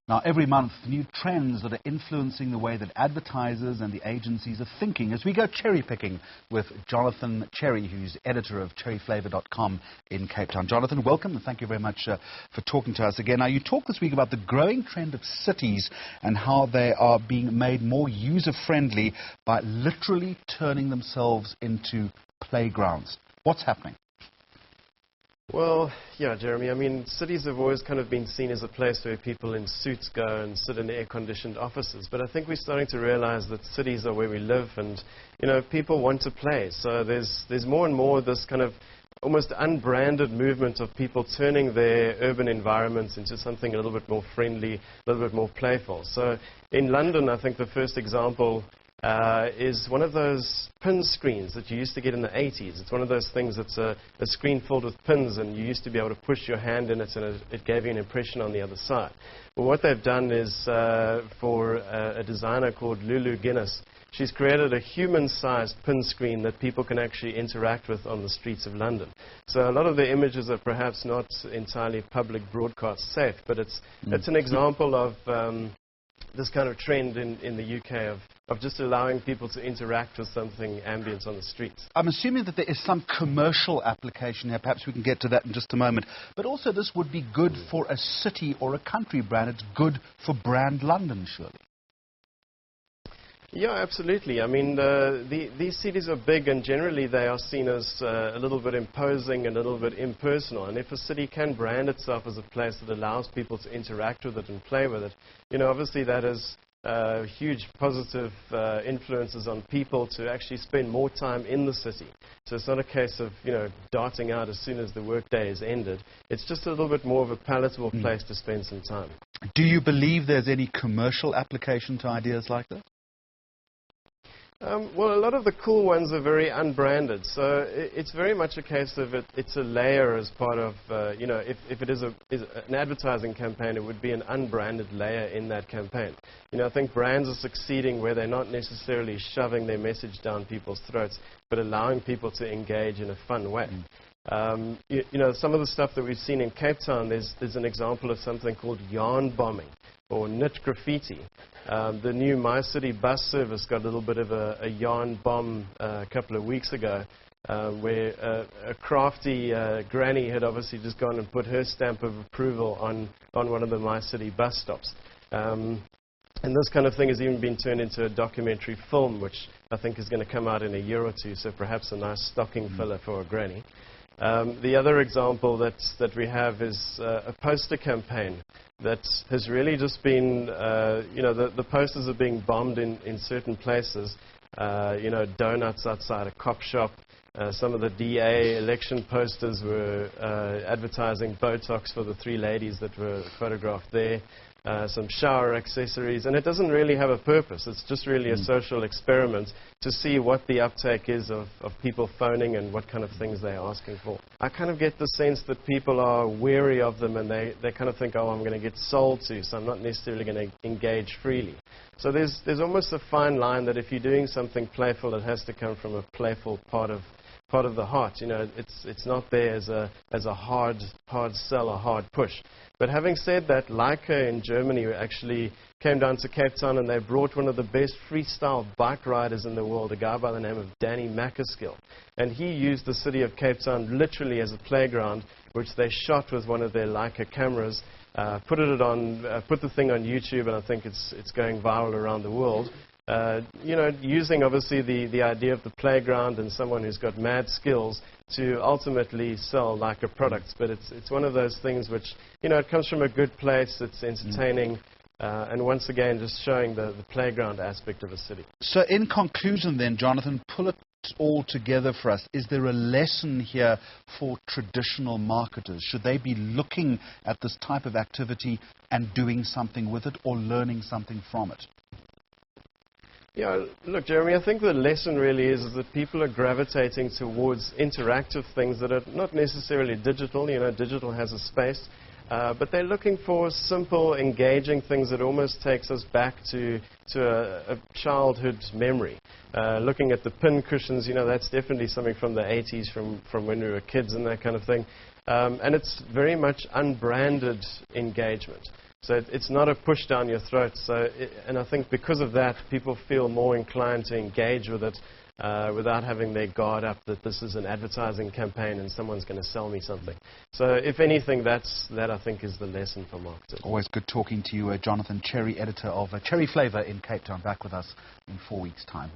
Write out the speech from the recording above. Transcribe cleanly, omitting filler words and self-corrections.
Now, every month, new trends that are influencing the way that advertisers and the agencies are thinking as we go cherry-picking with Jonathan Cherry, who's editor of Cherryflava.com in Cape Town. Jonathan, welcome, and thank you very much for talking to us again. Now, you talked this week about the growing trend of cities and how they are being made more user-friendly by literally turning themselves into playgrounds. What's happening? Well, yeah, Jeremy, I mean, cities have always kind of been seen as a place where people in suits go and sit in air-conditioned offices. But I think we're starting to realize that cities are where we live and, you know, people want to play. So there's more and more this kind of almost unbranded movement of people turning their urban environments into something a little bit more friendly, a little bit more playful. So in London, I think the first example is one of those pin screens that you used to get in the 80s. It's one of those things that's a screen filled with pins, and you used to be able to push your hand in it, and it gave you an impression on the other side. Well, what they've done is, for a designer called Lulu Guinness, she's created a human-sized pin screen that people can actually interact with on the streets of London. So a lot of the images are perhaps not entirely public broadcast safe, but it's an example of this kind of trend in the UK of just allowing people to interact with something ambient on the streets. I'm assuming that there is some commercial application here. Perhaps we can get to that in just a moment. But also this would be good for a city or a country brand. It's good for brand London, surely. Yeah, absolutely. I mean, these cities are big, and generally they are seen as a little bit imposing and a little bit impersonal. And if a city can brand itself as a place that allows people to interact with it and play with it, you know, obviously that has huge positive influences on people to actually spend more time in the city. So it's not a case of, you know, darting out as soon as the workday is ended. It's just a little bit more of a palatable place to spend some time. Do you believe there's any commercial application to ideas like this? Well, a lot of the cool ones are very unbranded, so it's very much a case of it's a layer as part of, you know, if it is an advertising campaign, it would be an unbranded layer in that campaign. You know, I think brands are succeeding where they're not necessarily shoving their message down people's throats, but allowing people to engage in a fun way. You know, some of the stuff that we've seen in Cape Town, there's an example of something called yarn bombing or knit graffiti. The new My City bus service got a little bit of a yarn bomb a couple of weeks ago, where a crafty granny had obviously just gone and put her stamp of approval on one of the My City bus stops. And this kind of thing has even been turned into a documentary film, which I think is going to come out in a year or two, so perhaps a nice stocking filler for a granny. The other example that we have is a poster campaign that has really just been, you know, the posters are being bombed in certain places. You know, donuts outside a cop shop. Some of the DA election posters were advertising Botox for the three ladies that were photographed there. Some shower accessories, and it doesn't really have a purpose. It's just really a social experiment to see what the uptake is of people phoning and what kind of things they're asking for. I kind of get the sense that people are wary of them, and they kind of think, oh, I'm going to get sold to, so I'm not necessarily going to engage freely. So there's almost a fine line that if you're doing something playful, it has to come from a playful part of the heart. You know, it's not there as a hard sell or hard push. But having said that, Leica in Germany actually came down to Cape Town, and they brought one of the best freestyle bike riders in the world, a guy by the name of Danny Macaskill. And he used the city of Cape Town literally as a playground, which they shot with one of their Leica cameras, put the thing on YouTube, and I think it's going viral around the world. You know, using obviously the idea of the playground and someone who's got mad skills to ultimately sell Leica products. But it's one of those things which, you know, it comes from a good place, it's entertaining, and once again just showing the playground aspect of a city. So in conclusion then, Jonathan, pull it all together for us. Is there a lesson here for traditional marketers? Should they be looking at this type of activity and doing something with it or learning something from it? Yeah, look, Jeremy, I think the lesson really is that people are gravitating towards interactive things that are not necessarily digital. You know, digital has a space, but they're looking for simple, engaging things that almost takes us back to a childhood memory. Looking at the pin cushions, you know, that's definitely something from the 80s, from when we were kids and that kind of thing. And it's very much unbranded engagement. So it's not a push down your throat. And I think because of that, people feel more inclined to engage with it without having their guard up that this is an advertising campaign and someone's going to sell me something. So if anything, that I think is the lesson for marketers. Always good talking to you, Jonathan Cherry, editor of Cherryflava in Cape Town. Back with us in 4 weeks' time.